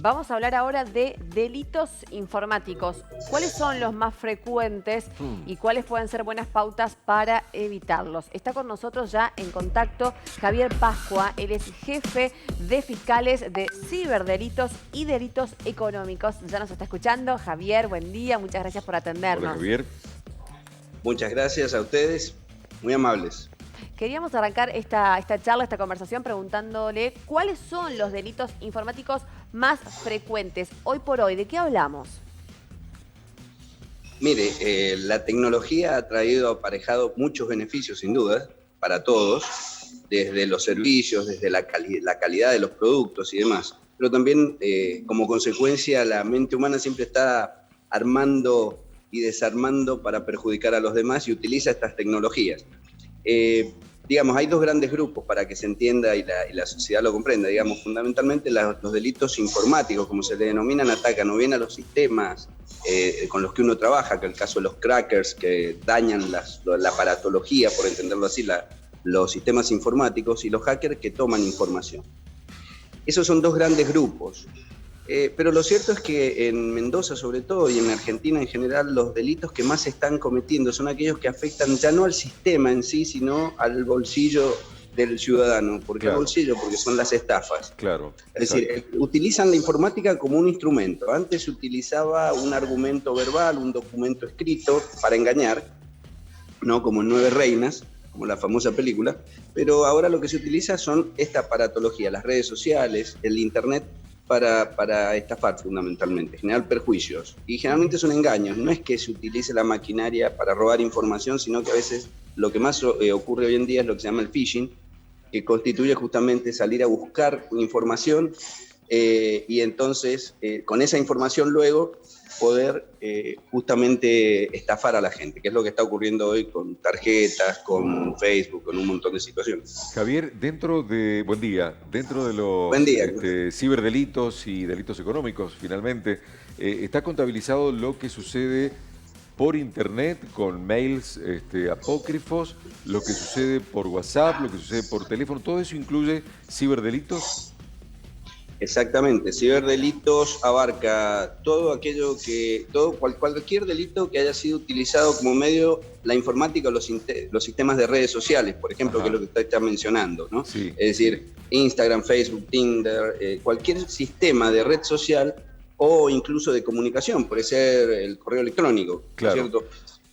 Vamos a hablar ahora de delitos informáticos. ¿Cuáles son los más frecuentes y cuáles pueden ser buenas pautas para evitarlos? Está con nosotros ya en contacto Javier Pascua. Él es jefe de fiscales de ciberdelitos y delitos económicos. Ya nos está escuchando. Javier, buen día. Muchas gracias por atendernos. Hola, Javier. Muchas gracias a ustedes. Muy amables. Queríamos arrancar esta charla, esta conversación, preguntándole cuáles son los delitos informáticos más frecuentes hoy por hoy. ¿De qué hablamos? Mire, la tecnología ha traído aparejado muchos beneficios, sin duda, para todos, desde los servicios, desde la calidad de los productos y demás. Pero también, como consecuencia, la mente humana siempre está armando y desarmando para perjudicar a los demás y utiliza estas tecnologías. Digamos, hay dos grandes grupos para que se entienda y la sociedad lo comprenda. Digamos, fundamentalmente los delitos informáticos, como se le denominan, atacan o bien a los sistemas con los que uno trabaja, que es el caso de los crackers que dañan la aparatología, por entenderlo así, los sistemas informáticos, y los hackers que toman información. Esos son dos grandes grupos. Pero lo cierto es que en Mendoza, sobre todo, y en Argentina en general, los delitos que más se están cometiendo son aquellos que afectan ya no al sistema en sí, sino al bolsillo del ciudadano. ¿Por qué bolsillo? Porque son las estafas. Claro. Es decir, utilizan la informática como un instrumento. Antes se utilizaba un argumento verbal, un documento escrito para engañar, ¿no? Como en Nueve Reinas, como la famosa película, pero ahora lo que se utiliza son esta aparatología, las redes sociales, el internet, para estafar fundamentalmente, generar perjuicios. Y generalmente son engaños, no es que se utilice la maquinaria para robar información, sino que a veces lo que más ocurre hoy en día es lo que se llama el phishing, que constituye justamente salir a buscar información y entonces con esa información luego poder justamente estafar a la gente, que es lo que está ocurriendo hoy con tarjetas, con Facebook, con un montón de situaciones. Javier, buen día, dentro de los Buen día. Ciberdelitos y delitos económicos, finalmente, está contabilizado lo que sucede por internet con mails apócrifos, lo que sucede por WhatsApp, lo que sucede por teléfono, ¿todo eso incluye ciberdelitos? Exactamente, ciberdelitos abarca todo aquello cualquier delito que haya sido utilizado como medio la informática o los sistemas de redes sociales, por ejemplo, que es lo que usted está mencionando, ¿no? Sí. Es decir, Instagram, Facebook, Tinder, cualquier sistema de red social o incluso de comunicación, puede ser el correo electrónico, Claro. ¿cierto?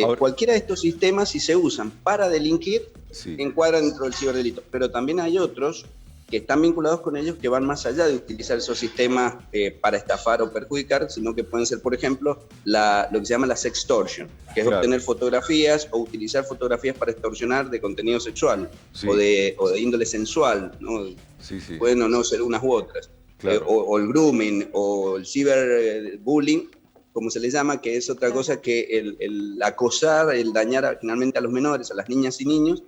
Ahora, cualquiera de estos sistemas, si se usan para delinquir, sí. encuadran dentro del ciberdelito, pero también hay otros que están vinculados con ellos que van más allá de utilizar esos sistemas para estafar o perjudicar, sino que pueden ser, por ejemplo, lo que se llama la sextortion, que es obtener fotografías o utilizar fotografías para extorsionar de contenido sexual, Sí. o de índole sensual, ¿no? Sí. Pueden o no ser unas u otras. Claro. O el grooming o el cyberbullying, como se le llama, que es otra cosa que el acosar, el dañar finalmente a los menores, a las niñas y niños,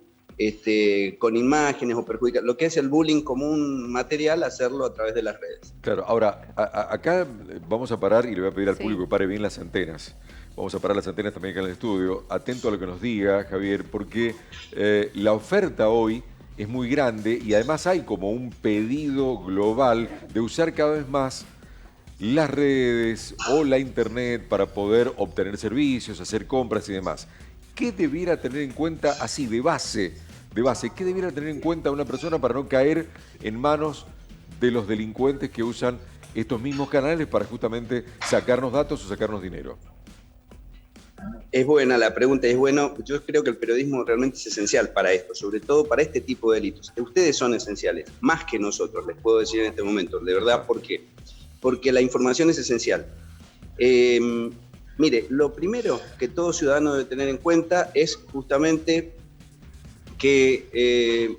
con imágenes o perjudicar. Lo que es el bullying como un material, hacerlo a través de las redes. Claro, ahora, acá vamos a parar y le voy a pedir al Sí. público que pare bien las antenas. Vamos a parar las antenas también acá en el estudio. Atento a lo que nos diga, Javier, porque la oferta hoy es muy grande y además hay como un pedido global de usar cada vez más las redes o la internet para poder obtener servicios, hacer compras y demás. ¿Qué debiera tener en cuenta así de base, qué debiera tener en cuenta una persona para no caer en manos de los delincuentes que usan estos mismos canales para justamente sacarnos datos o sacarnos dinero? Es buena la pregunta, es bueno. Yo creo que el periodismo realmente es esencial para esto, sobre todo para este tipo de delitos. Ustedes son esenciales, más que nosotros, les puedo decir en este momento, de verdad. ¿Por qué? Porque la información es esencial. Mire, lo primero que todo ciudadano debe tener en cuenta es justamente que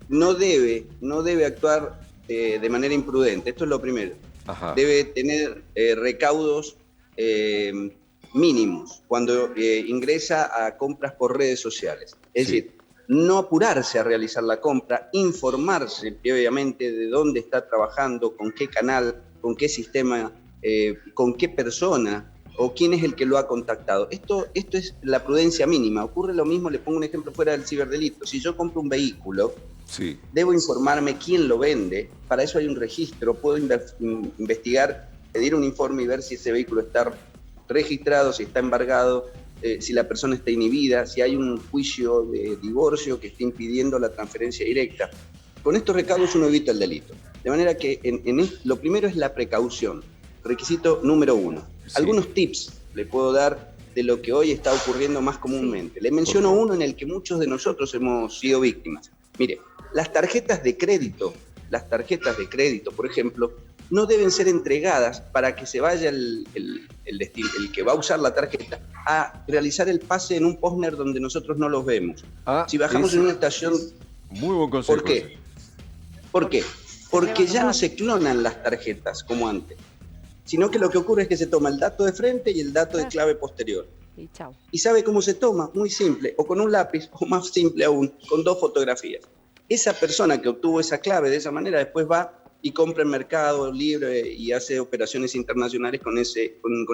no debe actuar de manera imprudente. Esto es lo primero. Ajá. Debe tener recaudos mínimos cuando ingresa a compras por redes sociales. Es decir, no apurarse a realizar la compra, informarse previamente de dónde está trabajando, con qué canal, con qué sistema, con qué persona o quién es el que lo ha contactado. Esto es la prudencia mínima. Ocurre lo mismo, le pongo un ejemplo fuera del ciberdelito. Si yo compro un vehículo, Sí. Debo informarme quién lo vende, para eso hay un registro, puedo investigar, pedir un informe y ver si ese vehículo está registrado, si está embargado, si la persona está inhibida, si hay un juicio de divorcio que esté impidiendo la transferencia directa. Con estos recaudos uno evita el delito. De manera que lo primero es la precaución, requisito número 1. Sí. Algunos tips le puedo dar de lo que hoy está ocurriendo más comúnmente. Le menciono uno en el que muchos de nosotros hemos sido víctimas. Mire, las tarjetas de crédito, por ejemplo, no deben ser entregadas para que se vaya el que va a usar la tarjeta a realizar el pase en un postner donde nosotros no los vemos. Si bajamos en una estación... Muy buen consejo. ¿Por qué? ¿Por qué? Porque ya no se clonan las tarjetas como antes, sino que lo que ocurre es que se toma el dato de frente y el dato de clave posterior. Y chau. ¿Y sabe cómo se toma? Muy simple, o con un lápiz, o más simple aún, con 2 fotografías. Esa persona que obtuvo esa clave de esa manera después va y compra en Mercado Libre y hace operaciones internacionales con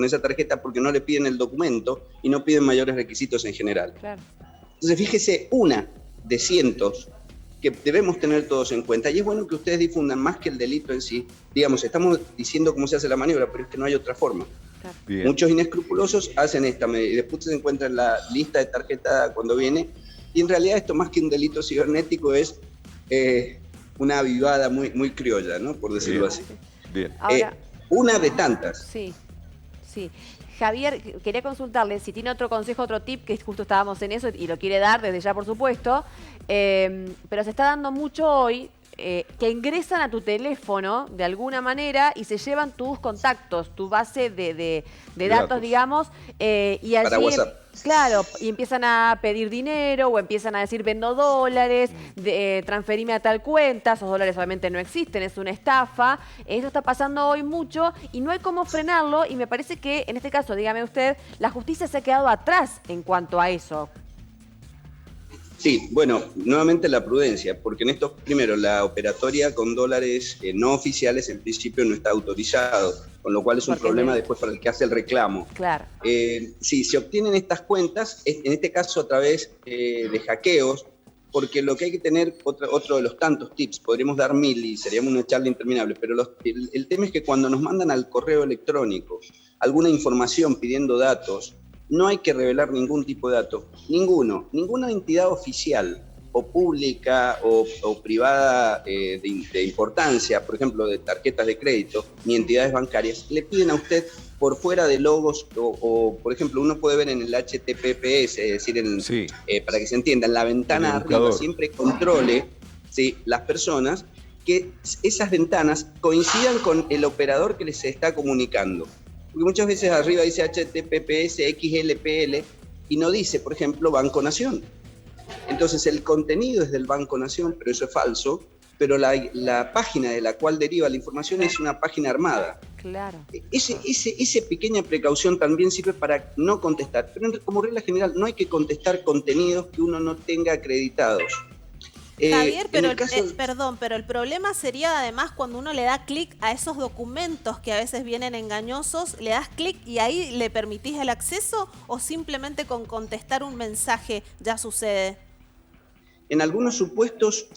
esa tarjeta porque no le piden el documento y no piden mayores requisitos en general. Claro. Entonces fíjese, una de cientos que debemos tener todos en cuenta, y es bueno que ustedes difundan más que el delito en sí. Digamos, estamos diciendo cómo se hace la maniobra, pero es que no hay otra forma. Bien. Muchos inescrupulosos hacen esta medida y después se encuentran la lista de tarjeta cuando viene, y en realidad esto más que un delito cibernético es una avivada muy, muy criolla, ¿no? Por decirlo así. Bien. Ahora, una de tantas. sí. Javier, quería consultarle si tiene otro consejo, otro tip, que justo estábamos en eso y lo quiere dar desde ya, por supuesto, pero se está dando mucho hoy que ingresan a tu teléfono de alguna manera y se llevan tus contactos, tu base de datos, digamos, y allí... Para WhatsApp. Claro, y empiezan a pedir dinero o empiezan a decir vendo dólares, transferime a tal cuenta, esos dólares obviamente no existen, es una estafa. Eso está pasando hoy mucho y no hay cómo frenarlo y me parece que en este caso, dígame usted, la justicia se ha quedado atrás en cuanto a eso. Sí, bueno, nuevamente la prudencia, porque en esto, primero, la operatoria con dólares no oficiales en principio no está autorizado, con lo cual es un problema después para el que hace el reclamo. Claro. Sí, se obtienen estas cuentas, en este caso a través de hackeos, porque lo que hay que tener, otro de los tantos tips, podríamos dar 1000 y seríamos una charla interminable, pero el tema es que cuando nos mandan al correo electrónico alguna información pidiendo datos, no hay que revelar ningún tipo de dato, ninguna entidad oficial o pública o privada de importancia, por ejemplo, de tarjetas de crédito, ni entidades bancarias, le piden a usted por fuera de logos o por ejemplo, uno puede ver en el HTTPS, es decir, para que se entienda, en la ventana arriba siempre controle las personas que esas ventanas coincidan con el operador que les está comunicando. Porque muchas veces arriba dice HTTPS XLPL y no dice, por ejemplo, Banco Nación. Entonces el contenido es del Banco Nación, pero eso es falso, pero la página de la cual deriva la información es una página armada. Claro. Esa pequeña precaución también sirve para no contestar, pero como regla general no hay que contestar contenidos que uno no tenga acreditados. Javier, pero el problema sería además cuando uno le da clic a esos documentos que a veces vienen engañosos, le das clic y ahí le permitís el acceso o simplemente con contestar un mensaje ya sucede. En algunos supuestos,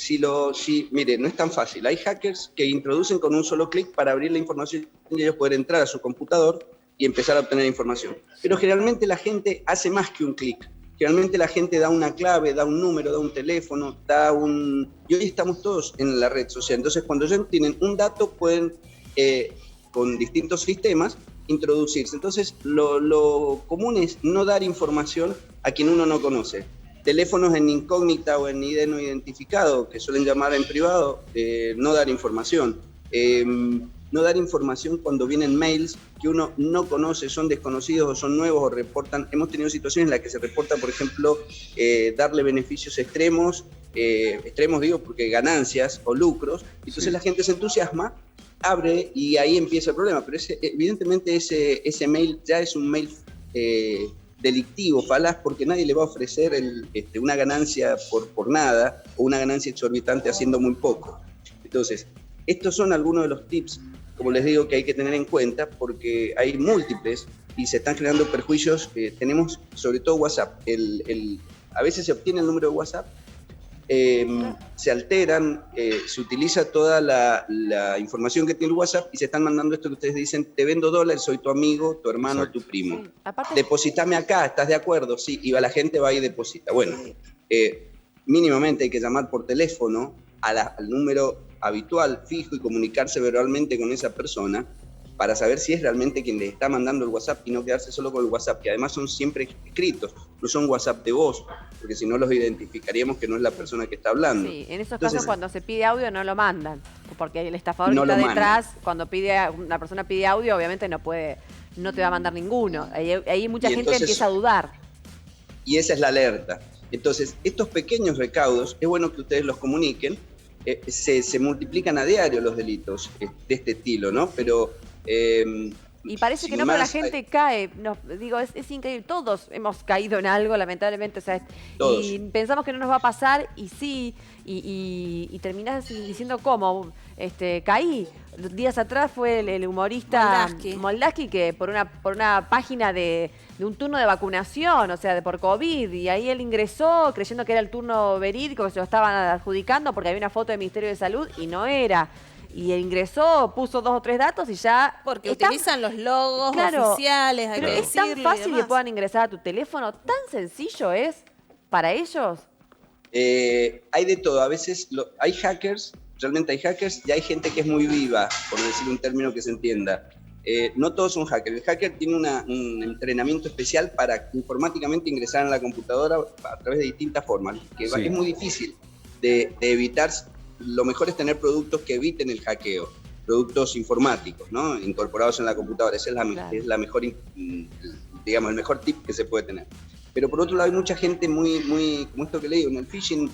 mire, no es tan fácil. Hay hackers que introducen con un solo clic para abrir la información y ellos poder entrar a su computador y empezar a obtener información. Pero generalmente la gente hace más que un clic. Generalmente la gente da una clave, da un número, da un teléfono, y hoy estamos todos en la red social. Entonces, cuando ya tienen un dato, pueden, con distintos sistemas, introducirse. Entonces, lo común es no dar información a quien uno no conoce. Teléfonos en incógnita o en ID no identificado, que suelen llamar en privado, no dar información. No dar información cuando vienen mails que uno no conoce, son desconocidos o son nuevos o reportan. Hemos tenido situaciones en las que se reporta, por ejemplo, darle beneficios extremos digo porque ganancias o lucros, entonces la gente se entusiasma, abre y ahí empieza el problema, pero evidentemente ese mail ya es un mail delictivo, falaz, porque nadie le va a ofrecer una ganancia por nada o una ganancia exorbitante haciendo muy poco. Entonces, estos son algunos de los tips, como les digo, que hay que tener en cuenta porque hay múltiples y se están generando perjuicios. Tenemos sobre todo WhatsApp. A veces se obtiene el número de WhatsApp se alteran, se utiliza toda la información que tiene el WhatsApp y se están mandando esto que ustedes dicen, te vendo dólares, soy tu amigo, tu hermano, exacto, tu primo. Sí. Depositame acá, ¿estás de acuerdo? Sí, y la gente va y deposita. Bueno, mínimamente hay que llamar por teléfono al número habitual, fijo, y comunicarse verbalmente con esa persona para saber si es realmente quien le está mandando el WhatsApp y no quedarse solo con el WhatsApp, que además son siempre escritos, no son WhatsApp de voz, porque si no los identificaríamos que no es la persona que está hablando. Sí, en esos casos cuando se pide audio no lo mandan, porque el estafador que está detrás, cuando una persona pide audio, obviamente no te va a mandar ninguno. Ahí mucha gente empieza a dudar. Y esa es la alerta. Entonces, estos pequeños recaudos, es bueno que ustedes los comuniquen, se multiplican a diario los delitos de este estilo, ¿no? Pero... y parece que no, pero la gente cae. Digo, es increíble. Todos hemos caído en algo, lamentablemente. O sea, y pensamos que no nos va a pasar, y sí, y terminás diciendo cómo. Caí. Días atrás fue el humorista Moldaski, que por una página de un turno de vacunación, o sea, por COVID, y ahí él ingresó creyendo que era el turno verídico, que se lo estaban adjudicando porque había una foto del Ministerio de Salud y no era. Y ingresó, puso 2 o 3 datos y ya... Porque utilizan los logos oficiales, hay que decirlo. Es tan fácil que puedan ingresar a tu teléfono, tan sencillo es para ellos. Hay de todo, a veces hay hackers, realmente hay hackers, y hay gente que es muy viva, por decir un término que se entienda. No todos son hackers. El hacker tiene un entrenamiento especial para informáticamente ingresar en la computadora a través de distintas formas, que es muy difícil de evitar. Lo mejor es tener productos que eviten el hackeo, productos informáticos, ¿no? Incorporados en la computadora. Esa es la mejor, digamos, el mejor tip que se puede tener. Pero por otro lado hay mucha gente muy como esto que le digo, en el phishing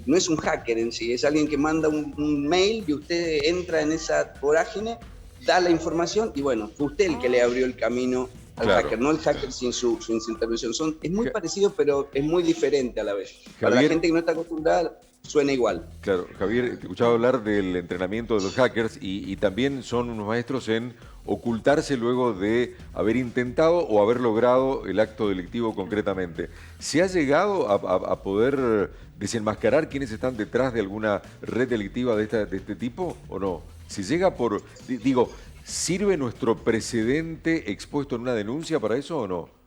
no es un hacker en sí, es alguien que manda un mail y usted entra en esa vorágine, da la información y bueno, fue usted el que le abrió el camino al hacker, no el hacker sin su intervención. Es muy parecido, pero es muy diferente a la vez. Javier, para la gente que no está acostumbrada, suena igual. Claro, Javier, te escuchaba hablar del entrenamiento de los hackers y también son unos maestros en ocultarse luego de haber intentado o haber logrado el acto delictivo concretamente. ¿Se ha llegado a poder desenmascarar quiénes están detrás de alguna red delictiva de este tipo o no? Si llega ¿sirve nuestro precedente expuesto en una denuncia para eso o no?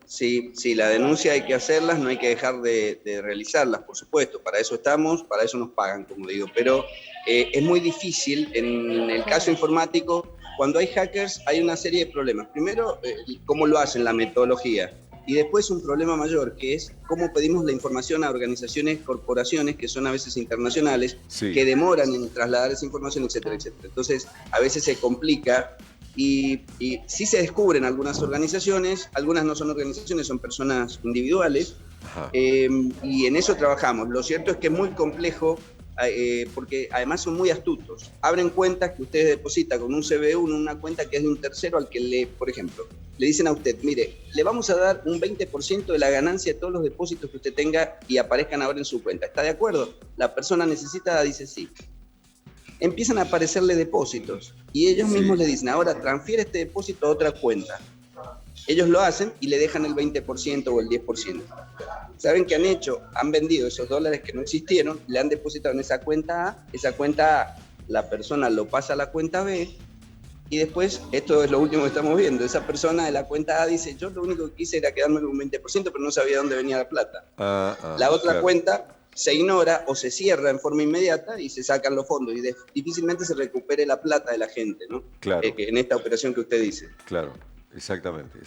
Sí, la denuncia hay que hacerlas, no hay que dejar de realizarlas, por supuesto. Para eso estamos, para eso nos pagan, como digo. Pero es muy difícil, en el caso informático, cuando hay hackers hay una serie de problemas. Primero, cómo lo hacen, la metodología. Y después un problema mayor, que es cómo pedimos la información a organizaciones, corporaciones, que son a veces internacionales, que demoran en trasladar esa información, etcétera, etcétera. Entonces, a veces se complica. Y sí se descubren algunas organizaciones, algunas no son organizaciones, son personas individuales, y en eso trabajamos. Lo cierto es que es muy complejo, porque además son muy astutos. Abren cuentas que usted deposita con un CBU en una cuenta que es de un tercero al que por ejemplo, le dicen a usted, mire, le vamos a dar un 20% de la ganancia de todos los depósitos que usted tenga y aparezcan ahora en su cuenta. ¿Está de acuerdo? La persona necesitada dice sí. Empiezan a aparecerle depósitos y ellos mismos le dicen, ahora transfiere este depósito a otra cuenta. Ellos lo hacen y le dejan el 20% o el 10%. ¿Saben qué han hecho? Han vendido esos dólares que no existieron, le han depositado en esa cuenta A, la persona lo pasa a la cuenta B y después, esto es lo último que estamos viendo, esa persona de la cuenta A dice, yo lo único que quise era quedarme con un 20%, pero no sabía dónde venía la plata. La otra cuenta se ignora o se cierra en forma inmediata y se sacan los fondos y difícilmente se recupere la plata de la gente, ¿no? Claro. En esta operación que usted dice. Claro, exactamente.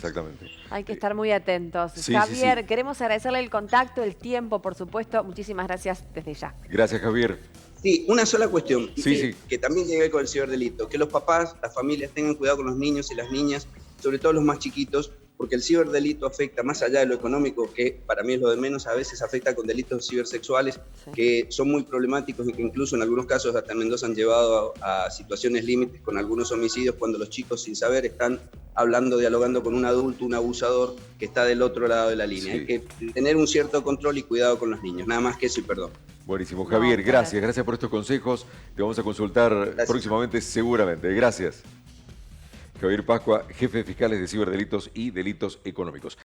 Hay que estar muy atentos. Javier, queremos agradecerle el contacto, el tiempo, por supuesto. Muchísimas gracias desde ya. Gracias, Javier. Sí, una sola cuestión, que también tiene que ver con el ciberdelito, que los papás, las familias tengan cuidado con los niños y las niñas, sobre todo los más chiquitos, porque el ciberdelito afecta más allá de lo económico, que para mí es lo de menos, a veces afecta con delitos cibersexuales que son muy problemáticos y que incluso en algunos casos hasta en Mendoza han llevado a situaciones límites con algunos homicidios cuando los chicos sin saber están dialogando con un adulto, un abusador que está del otro lado de la línea. Hay que tener un cierto control y cuidado con los niños, nada más que eso y perdón. Buenísimo, Javier, gracias por estos consejos, te vamos a consultar próximamente seguramente, gracias. Javier Pascua, jefe de fiscales de ciberdelitos y delitos económicos.